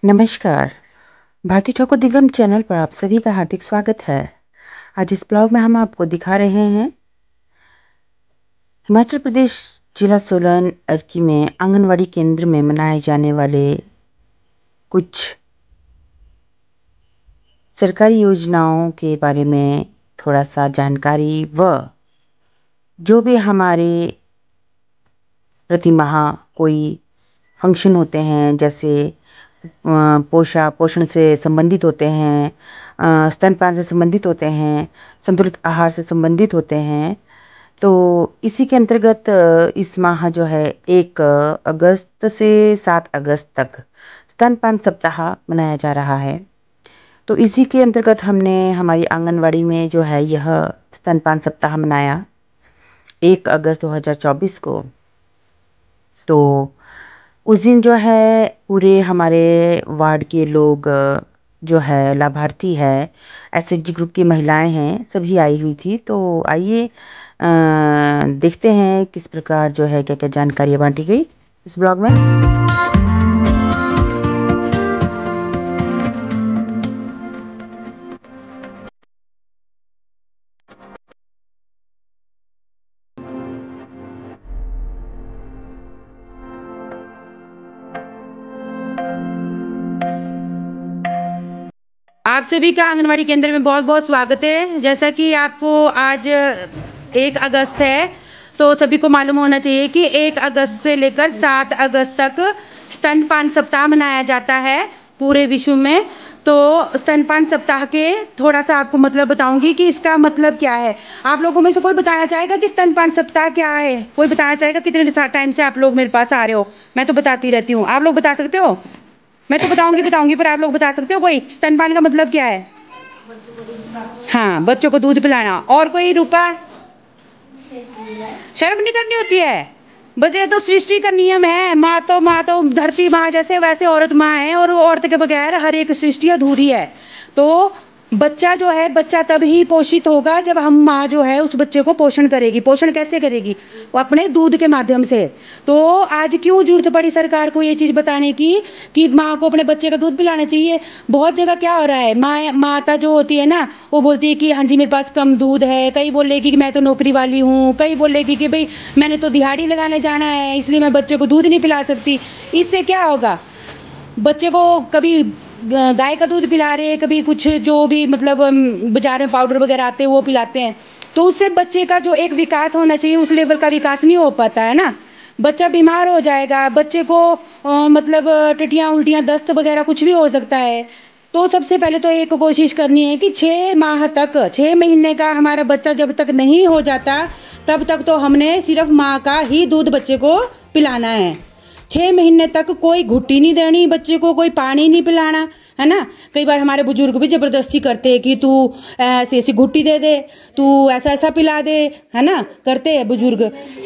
नमस्कार। भारती ठाकुर दिव्यम चैनल पर आप सभी का हार्दिक स्वागत है। आज इस ब्लॉग में हम आपको दिखा रहे हैं हिमाचल प्रदेश जिला सोलन अर्की में आंगनवाड़ी केंद्र में मनाए जाने वाले कुछ सरकारी योजनाओं के बारे में थोड़ा सा जानकारी व जो भी हमारे प्रतिमाह कोई फंक्शन होते हैं, जैसे पोषण से संबंधित होते हैं, स्तनपान से संबंधित होते हैं, संतुलित आहार से संबंधित होते हैं। तो इसी के अंतर्गत इस माह जो है 1 अगस्त से 7 अगस्त तक स्तनपान सप्ताह मनाया जा रहा है। तो इसी के अंतर्गत हमने हमारी आंगनवाड़ी में जो है यह स्तनपान सप्ताह मनाया 1 अगस्त 2024 को। तो उस दिन जो है पूरे हमारे वार्ड के लोग जो है लाभार्थी है, एसएचजी ग्रुप की महिलाएं हैं, सभी आई हुई थी। तो आइए देखते हैं किस प्रकार जो है क्या क्या जानकारियाँ बांटी गई इस ब्लॉग में। आप सभी का आंगनवाड़ी केंद्र में बहुत बहुत स्वागत है। जैसा कि आपको आज 1 अगस्त है, तो सभी को मालूम होना चाहिए कि 1 अगस्त से लेकर 7 अगस्त तक स्तनपान सप्ताह मनाया जाता है पूरे विश्व में। तो स्तनपान सप्ताह के थोड़ा सा आपको मतलब बताऊंगी कि इसका मतलब क्या है। आप लोगों में से कोई बताना चाहेगा कि स्तनपान सप्ताह क्या है? कोई बताना चाहेगा? कितने टाइम से आप लोग मेरे पास आ रहे हो? मैं तो बताती रहती हूँ, आप लोग बता सकते हो? मैं तो बताऊंगी पर आप लोग बता सकते हो कोई? स्तनपान का मतलब क्या है? हाँ, बच्चों को दूध पिलाना। और कोई? रूपा, शर्म नहीं करनी होती है? बच्चे तो सृष्टि का नियम है। माँ तो धरती माँ जैसे वैसे औरत माँ है, और औरत के बगैर हर एक सृष्टि अधूरी है। तो बच्चा जो है, बच्चा तभी पोषित होगा जब हम माँ जो है उस बच्चे को पोषण करेगी। पोषण कैसे करेगी? वो अपने दूध के माध्यम से। तो आज क्यों जरूरत पड़ी सरकार को ये चीज़ बताने की कि माँ को अपने बच्चे का दूध पिलाना चाहिए? बहुत जगह क्या हो रहा है, माता जो होती है ना, वो बोलती है कि हाँ जी मेरे पास कम दूध है। कई बोलेगी कि मैं तो नौकरी वाली हूँ, कई बोलेगी कि भाई मैंने तो दिहाड़ी लगाने जाना है इसलिए मैं बच्चे को दूध नहीं पिला सकती। इससे क्या होगा? बच्चे को कभी गाय का दूध पिला रहे, कभी कुछ जो भी मतलब बाजार में पाउडर वगैरह आते हैं वो पिलाते हैं। तो उससे बच्चे का जो एक विकास होना चाहिए उस लेवल का विकास नहीं हो पाता है ना। बच्चा बीमार हो जाएगा, बच्चे को मतलब टटियाँ उल्टियाँ दस्त वगैरह कुछ भी हो सकता है। तो सबसे पहले तो एक कोशिश करनी है कि 6 माह तक, 6 महीने का हमारा बच्चा जब तक नहीं हो जाता तब तक तो हमने सिर्फ माँ का ही दूध बच्चे को पिलाना है। 6 महीने तक कोई घुट्टी नहीं देनी बच्चे को, कोई पानी नहीं पिलाना, है ना। कई बार हमारे बुजुर्ग भी जबरदस्ती करते हैं कि तू ऐसी ऐसी घुट्टी दे दे, तू ऐसा ऐसा पिला दे, है ना, करते हैं बुजुर्ग।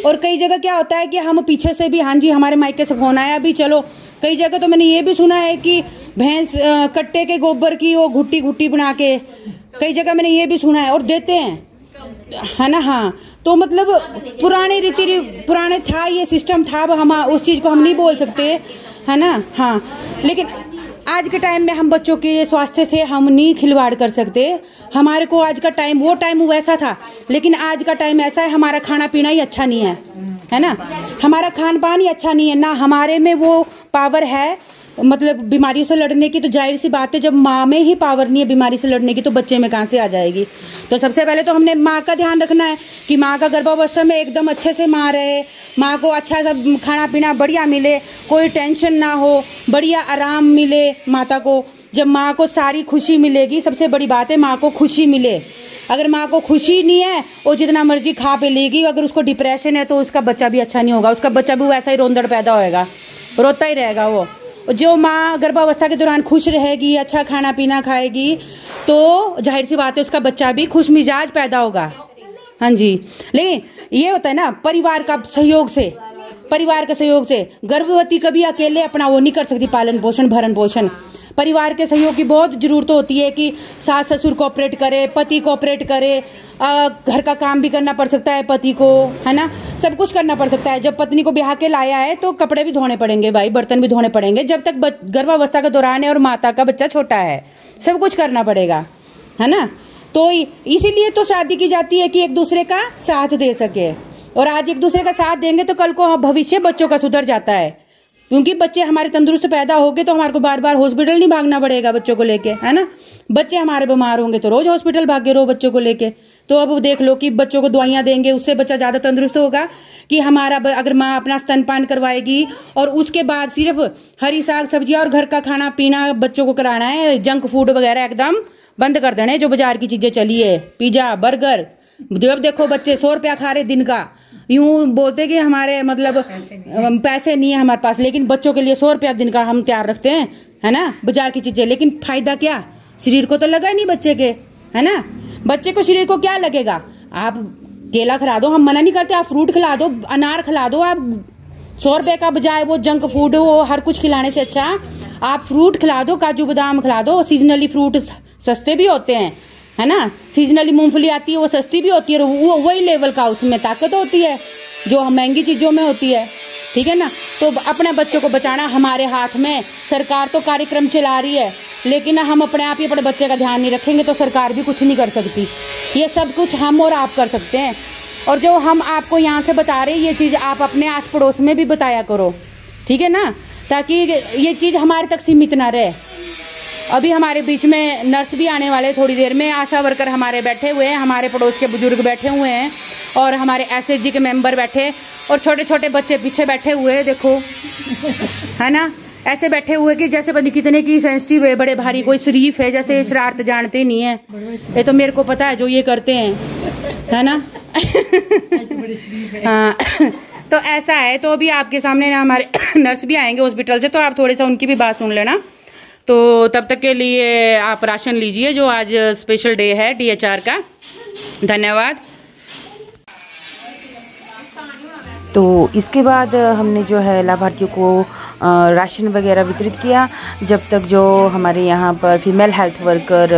और कई जगह क्या होता है कि हम पीछे से भी, हाँ जी हमारे मायके से फोन आया भी, चलो कई जगह तो मैंने ये भी सुना है कि भैंस कट्टे के गोबर की वो घुट्टी घुट्टी बना के, कई जगह मैंने ये भी सुना है और देते हैं, है ना। हाँ, तो मतलब पुराने था, ये सिस्टम था, अब हम उस चीज को हम नहीं बोल सकते, है ना। हाँ, लेकिन आज के टाइम में हम बच्चों के स्वास्थ्य से हम नहीं खिलवाड़ कर सकते। हमारे को आज का टाइम, वो टाइम वैसा था, लेकिन आज का टाइम ऐसा है, हमारा खाना पीना ही अच्छा नहीं है ना। हमारा खान पान ही अच्छा नहीं है ना, हमारे में वो पावर है मतलब बीमारियों से लड़ने की। तो जाहिर सी बात है, जब माँ में ही पावर नहीं है बीमारी से लड़ने की तो बच्चे में कहाँ से आ जाएगी। तो सबसे पहले तो हमने माँ का ध्यान रखना है कि माँ का गर्भावस्था में एकदम अच्छे से माँ रहे, माँ को अच्छा सा खाना पीना बढ़िया मिले, कोई टेंशन ना हो, बढ़िया आराम मिले माता को। जब माँ को सारी खुशी मिलेगी, सबसे बड़ी बात है माँ को खुशी मिले। अगर माँ को खुशी नहीं है, वो जितना मर्जी खा पी लेगी, अगर उसको डिप्रेशन है तो उसका बच्चा भी अच्छा नहीं होगा, उसका बच्चा भी वैसा ही रोंदड़ पैदा होएगा, रोता ही रहेगा वो। जो माँ गर्भावस्था के दौरान खुश रहेगी, अच्छा खाना पीना खाएगी, तो जाहिर सी बात है उसका बच्चा भी खुश मिजाज पैदा होगा। हाँ जी, लेकिन ये होता है ना परिवार का सहयोग से। गर्भवती कभी अकेले अपना वो नहीं कर सकती, पालन पोषण भरण पोषण। परिवार के सहयोग की बहुत जरूरत होती है कि सास ससुर कोऑपरेट करे, पति कोऑपरेट करे, घर का काम भी करना पड़ सकता है पति को, है ना, सब कुछ करना पड़ सकता है। जब पत्नी को ब्याह के लाया है तो कपड़े भी धोने पड़ेंगे भाई, बर्तन भी धोने पड़ेंगे, जब तक गर्भावस्था के दौरान है और माता का बच्चा छोटा है, सब कुछ करना पड़ेगा, है ना। तो इसीलिए तो शादी की जाती है कि एक दूसरे का साथ दे सके, और आज एक दूसरे का साथ देंगे तो कल को भविष्य बच्चों का सुधर जाता है, क्योंकि बच्चे हमारे तंदुरुस्त पैदा होंगे तो हमारे को बार बार हॉस्पिटल नहीं भागना पड़ेगा बच्चों को लेके, है ना। बच्चे हमारे बीमार होंगे तो रोज हॉस्पिटल भागे रहो बच्चों को लेके। तो अब देख लो कि बच्चों को दवाइयां देंगे, उससे बच्चा ज्यादा तंदुरुस्त होगा कि हमारा अगर माँ अपना स्तनपान करवाएगी और उसके बाद सिर्फ हरी साग सब्जियां और घर का खाना पीना बच्चों को कराना है, जंक फूड वगैरह एकदम बंद कर देने, जो बाजार की चीजें चली है, पिज्जा बर्गर। जब देखो बच्चे 100 रुपया खा रहे दिन का, यूं बोलते कि हमारे मतलब पैसे नहीं है हमारे पास, लेकिन बच्चों के लिए 100 रुपया दिन का हम तैयार रखते हैं, है ना, बाजार की चीजें। लेकिन फायदा क्या, शरीर को तो लगा ही नहीं बच्चे के, है ना। बच्चे को शरीर को क्या लगेगा, आप केला खिला दो, हम मना नहीं करते, आप फ्रूट खिला दो, अनार खिला दो, आप 100 रुपए का बजाय वो जंक फूड वो हर कुछ खिलाने से अच्छा आप फ्रूट खिला दो, काजू बादाम खिला दो। सीजनली फ्रूट सस्ते भी होते हैं, है ना, सीजनली मूंगफली आती है वो सस्ती भी होती है, वो वही लेवल का उसमें ताकत होती है जो महंगी चीजों में होती है, ठीक है ना। तो अपने बच्चों को बचाना हमारे हाथ में, सरकार तो कार्यक्रम चला रही है, लेकिन हम अपने आप ही अपने बच्चे का ध्यान नहीं रखेंगे तो सरकार भी कुछ नहीं कर सकती। ये सब कुछ हम और आप कर सकते हैं, और जो हम आपको यहाँ से बता रहे हैं ये चीज आप अपने आस पड़ोस में भी बताया करो, ठीक है ना, ताकि ये चीज हमारे तक सीमित ना रहे। अभी हमारे बीच में नर्स भी आने वाले थोड़ी देर में, आशा वर्कर हमारे बैठे हुए हैं, हमारे पड़ोस के बुजुर्ग बैठे हुए हैं, और हमारे एसएचजी के मेंबर बैठे, और छोटे छोटे बच्चे पीछे बैठे हुए हैं, देखो है ना, ऐसे बैठे हुए कि जैसे पता नहीं कितने की सेंसिटिव है, बड़े भारी, कोई शरीफ है, जैसे शरारत जानते नहीं है। ये तो मेरे को पता है जो ये करते हैं, है ना। हाँ, तो ऐसा है। तो अभी आपके सामने ना हमारे नर्स भी आएंगे हॉस्पिटल से, तो आप थोड़ी सा उनकी भी बात सुन लेना। तो तब तक के लिए आप राशन लीजिए, जो आज स्पेशल डे है DHR का। धन्यवाद। तो इसके बाद हमने जो है लाभार्थियों को राशन वगैरह वितरित किया। जब तक जो हमारे यहाँ पर फीमेल हेल्थ वर्कर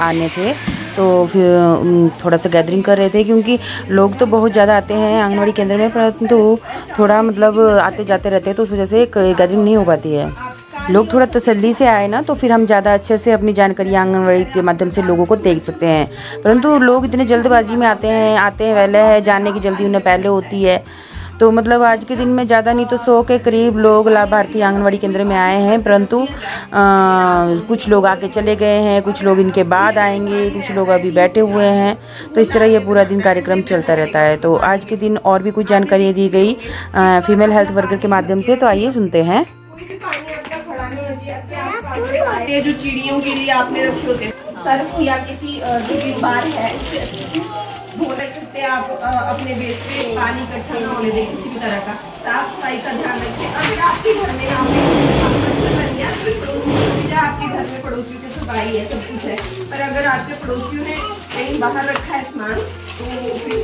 आने थे तो फिर थोड़ा सा गैदरिंग कर रहे थे, क्योंकि लोग तो बहुत ज़्यादा आते हैं आंगनवाड़ी केंद्र में, परंतु थोड़ा मतलब आते जाते रहते हैं, तो उस वजह से गैदरिंग नहीं हो पाती है। लोग थोड़ा तसल्ली से आए ना तो फिर हम ज़्यादा अच्छे से अपनी जानकारी आंगनवाड़ी के माध्यम से लोगों को देख सकते हैं, परंतु लोग इतने जल्दबाजी में आते हैं पहले है, जाने की जल्दी उन्हें पहले होती है। तो मतलब आज के दिन में ज़्यादा नहीं तो 100 के करीब लोग लाभार्थी आंगनवाड़ी केंद्र में आए हैं, परंतु कुछ लोग आके चले गए हैं, कुछ लोग इनके बाद आएंगे, कुछ लोग अभी बैठे हुए हैं। तो इस तरह ये पूरा दिन कार्यक्रम चलता रहता है। तो आज के दिन और भी कुछ जानकारी दी गई फीमेल हेल्थ वर्कर के माध्यम से, तो आइए सुनते हैं। जो चिड़ियों के लिए आपने रखे होते सर्फ या किसी जो बीमार है धो सकते हैं आप, अपने बेस पे पानी इकट्ठा न होने दें किसी भी तरह का, साफ सफाई का ध्यान रखें। अगर आपके घर में आपके घर में पड़ोसियों की सफाई है, सब कुछ है, पर अगर आपके पड़ोसियों ने कहीं बाहर रखा है सामान तो फिर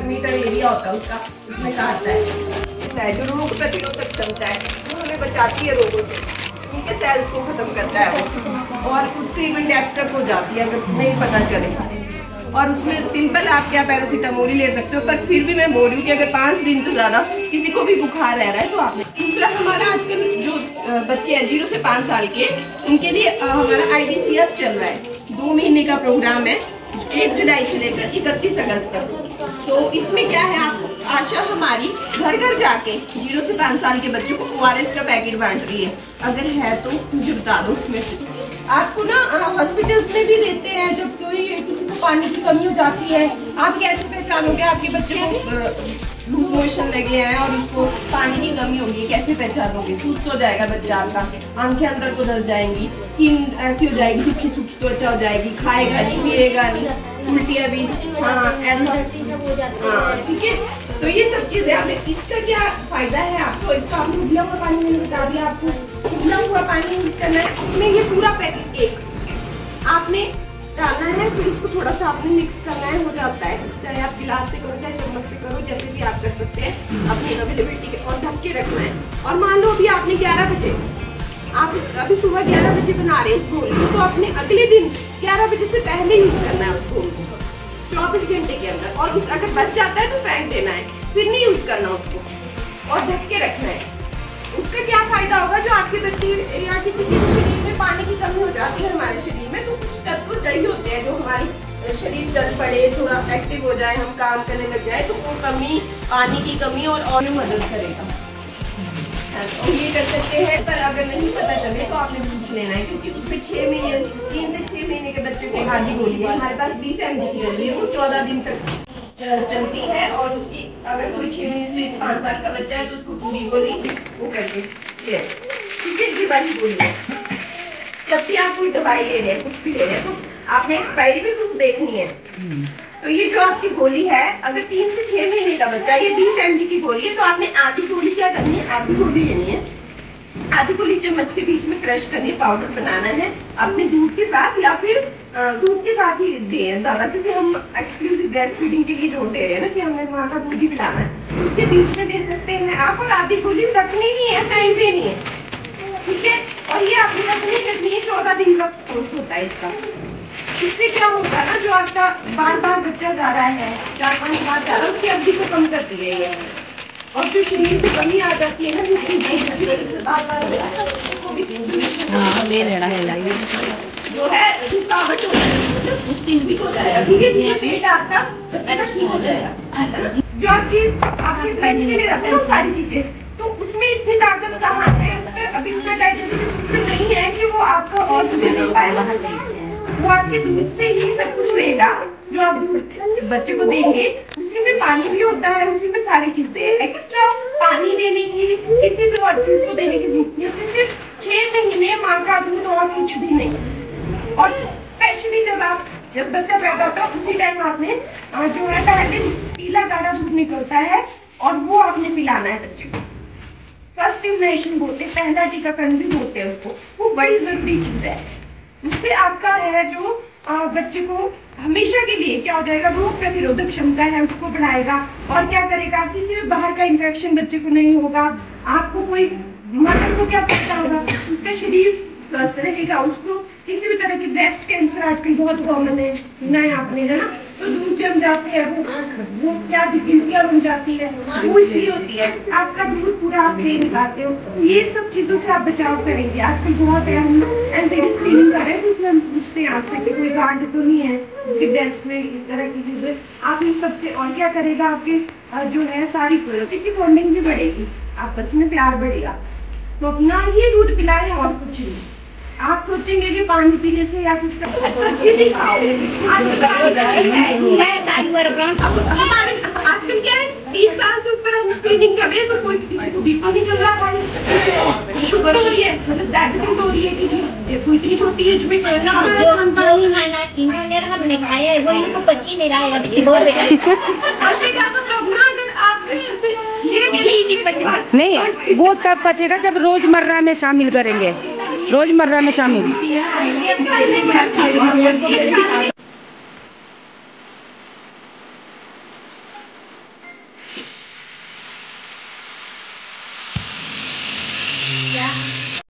मीटर एरिया होता है उसका, उसमें कहा आता है जो रोग प्रतिरोधक क्षमता है जो हमें बचाती है रोगों से, उनके सेल्स को खत्म करता है वो, और उससे इवन डेथ तक हो जाती है अगर नहीं पता चले। और उसमें सिंपल आप क्या पैरासीटामोल ही ले सकते हो, पर फिर भी मैं बोल रही हूँ कि अगर 5 दिन से ज़्यादा किसी को भी बुखार रह रहा है तो आपने। दूसरा हमारा आजकल जो बच्चे हैं 0 से 5 साल के, उनके लिए हमारा IDCF चल रहा है, 2 महीने का प्रोग्राम है, 1 जुलाई से लेकर 31 अगस्त तक। तो इसमें क्या है, आप आशा हमारी घर घर जाके 0 से 5 साल के बच्चों को ORS का पैकेट बांट रही है। अगर है तो मुझे बता दो। उसमें आपको ना हॉस्पिटल्स में भी देते हैं, जब कोई किसी को पानी की कमी हो जाती है, आप कैसे पहचानोगे आपके बच्चे को लूज मोशन लगे हैं और उसको पानी की कमी होगी, कैसे पहचानोगे? सुस्त हो जाएगा बच्चा आपका, आंखें अंदर को दल जाएंगी, स्किन ऐसी हो जाएगी, सूखी सूखी त्वचा हो जाएगी, खाएगा नहीं, पिएगा नहीं, उल्टियाँ भी, हाँ ऐसा, हाँ ठीक है। तो ये सब चीजें हमें, इसका क्या फायदा है आपको? एक काम उबला हुआ पानी मैंने बता दिया आपको, उबला हुआ पानी यूज करना है, उसमें ये पूरा पैकेट एक आपने डालना है, फिर इसको थोड़ा सा आपने मिक्स करना है, हो जाता है। चाहे आप गिलास से करो चाहे चम्मच से करो, जैसे भी आप कर सकते हैं अपनी अवेलेबिलिटी के, और ढक के रखना है। और मान लो अभी आपने 11 बजे आप अभी सुबह 11 बजे बना रहे हैं उस घोल को, तो आपने अगले दिन 11 बजे से पहले यूज करना है उस घोल को 24 घंटे के अंदर। और अगर बच जाता है तो फेंक देना है, फिर नहीं यूज करना उसको और ढक के रखना है। उसका क्या फायदा होगा, जो आपके बच्चे या किसी के शरीर में पानी की कमी हो जाती है हमारे शरीर में, तो कुछ तत्व चाहिए होते हैं जो हमारी शरीर चल पड़े, थोड़ा एक्टिव हो जाए, हम काम करने लग जाए, तो वो कमी, पानी की कमी और मदद करेगा। तो ये कर सकते हैं। पर अगर नहीं पता चले तो आपने पूछ लेना है, क्योंकि उसमें 6 महीने 3 से 6 महीने के बच्चे को आधी गोली है। हमारे पास 20 mg की गोली है, वो 14 दिन तक चलती है। और उसकी अगर कोई 6 महीने से 5 साल का बच्चा है तो उसको पूरी गोली वो करके ठीक है, ये वाली गोली है। जब भी आप कोई दवाई ले रहे हैं, कुछ भी ले रहे हैं, तो आपने एक्सपायरी भी कुछ देखनी है। तो ये जो आपकी गोली है, अगर 3 से 6 महीने का बच्चा, ये 20 mg की गोली है, तो आपने आधी गोली क्या करनी है, आधी गोली लेनी है, आधी गोली चम्मच के बीच में क्रश करनी है, पाउडर बनाना है अपने दूध के साथ, या फिर दूध के साथ ही दें दादा, क्योंकि हम एक्सक्लूसिव ब्रेस्ट फीडिंग के लिए जोड़ दे रहे हैं ना कि हमें माँ का दूध ही पिलाना है, उसके बीच में दे सकते हैं आप। और आधी गोली रखनी नहीं है, टाइम देनी है, ठीक है। और ये आपने रखनी करनी है, 14 दिन का कोर्स होता है इसका। इससे क्या होगा ना, जो आपका बार बार बच्चा जा रहा है, 4-5 बार जा रहा है, उसकी अवधि को कम करती है ये। और जो शरीर में कमी आ जाती है ना, बार बार जो है रुकावट हो जाएगी, हो जाएगा, धीरे-धीरे पेट आपका ठीक हो जाएगा। जो आपकी सारी चीजें, तो उसमें इतनी ताकत कहाँ है, उसका अभी इतना डाइजेस्टिव सिस्टम नहीं है कि वो आपका और नहीं पाएगा। वो आपके दूध से ही सब कुछ लेगा, जो आप दूध बच्चे को देंगे, उसी में पानी भी होता है, उसी में सारी चीजें। एक्स्ट्रा पानी देने की, किसी भी और चीज को देने की जरूरत नहीं है, सिर्फ 6 महीने माँ का दूध और कुछ भी नहीं। और स्पेशली जब बच्चा पैदा होता है, उसी टाइम आपने जो है पहले पीला गाढ़ा दूध निकलता है और वो आपने पिलाना है बच्चे को। फर्स्ट इम्यूनाइजेशन बोलते हैं, पहला टीकाकरण भी बोलते हैं उसको, वो बड़ी जरूरी चीज है। उससे आपका है जो बच्चे को हमेशा के लिए क्या हो जाएगा, रोग प्रतिरोधक क्षमता है उसको बढ़ाएगा। और क्या करेगा, किसी भी बाहर का इन्फेक्शन बच्चे को नहीं होगा। आपको कोई मदर को क्या पता होगा, उसका शरीर स्वस्थ रहेगा, उसको किसी भी तरह की ब्रेस्ट कैंसर आजकल बहुत कॉमन है, सुना है आपने, है ना। तो दूध जम जाते हैं, वो क्या गिल्टियां बन जाती है, वो इसलिए होती है, आपका दूध पूरा आप ले निकालते हो। ये सब चीजों से आप बचाव करेंगे। आजकल बहुत है, हम एनसीडी स्क्रीनिंग कर रहे हैं, जिसमें हम पूछते हैं आपसे कि कोई गांठ तो नहीं है उसके ब्रेस्ट में, इस तरह की चीजें आप इन सबसे। और क्या करेगा, आपके जो है सारी की बॉन्डिंग भी बढ़ेगी, आपस में प्यार बढ़ेगा। तो अपना ही दूध पिलाए और कुछ नहीं। आप सोचेंगे कि पानी पीने से या कुछ सब्जी नहीं खाओगे, आजकल क्या है, 30 साल से ऊपर हम स्क्रीनिंग कर रहे हैं, तो कोई किसी को बीपी नहीं चल रहा है, शुगर हो रही है, मतलब डायबिटीज हो रही है, किसी इतनी छोटी एज में हमने खाया है वो इनको पची नहीं रहा है। नहीं, वो तब पचेगा जब रोजमर्रा में शामिल करेंगे, रोजमर्रा में शामिल।